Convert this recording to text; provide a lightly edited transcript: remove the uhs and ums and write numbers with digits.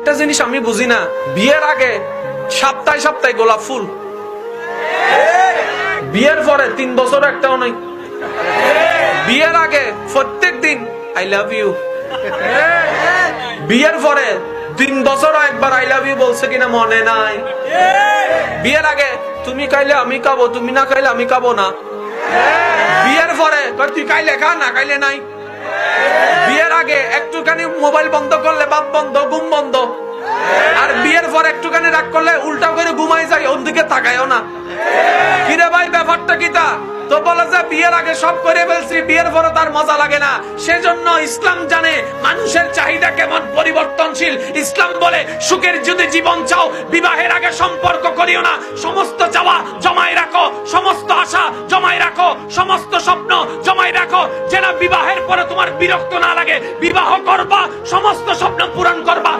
একটা জিনিস আমি বুঝি না, বিয়ের আগে সপ্তাহে সপ্তাহে গোলাপ ফুল, বিয়ের পরে 3 বছর একটাও নাই। বিয়ের আগে প্রত্যেক দিন আই লাভ ইউ, বিয়ের পরে 3 বছর একবার আই লাভ ইউ বলছে কিনা মনে নাই। বিয়ের আগে তুমি খাইলে আমি খাবো, তুমি না খাইলে আমি খাবো না। বিয়ের পরে তুই খাইলে খা, না খাইলে নাই। বিয়ের আগে একটুখানি মোবাইল বন্ধ করলে বাপ বন্ধ, ঘুম বন্ধ। আর বিয়ের পর একটুখানি রাগ করলে উল্টা করে ঘুমাই যায়, ওদিকে তাকায়ও না। কিরে ভাই ব্যাপারটা কিটা? তো বলে যে বিয়ের আগে সব করে ফেলছি, বিয়ের পরে তার মজা লাগে না। সেজন্য ইসলাম জানে মানুষের চাহিদা কেমন পরিবর্তনশীল। ইসলাম বলে সুখের যদি জীবন চাও, বিবাহের আগে সম্পর্ক করিও না। সমস্ত চাওয়া জমায় রাখো, সমস্ত আশা জমায় রাখো, সমস্ত স্বপ্ন জমায় রাখো, যেন বিবাহের পরে তোমার বিরক্ত না লাগে। বিবাহ করবা, সমস্ত স্বপ্ন পূরণ করবা।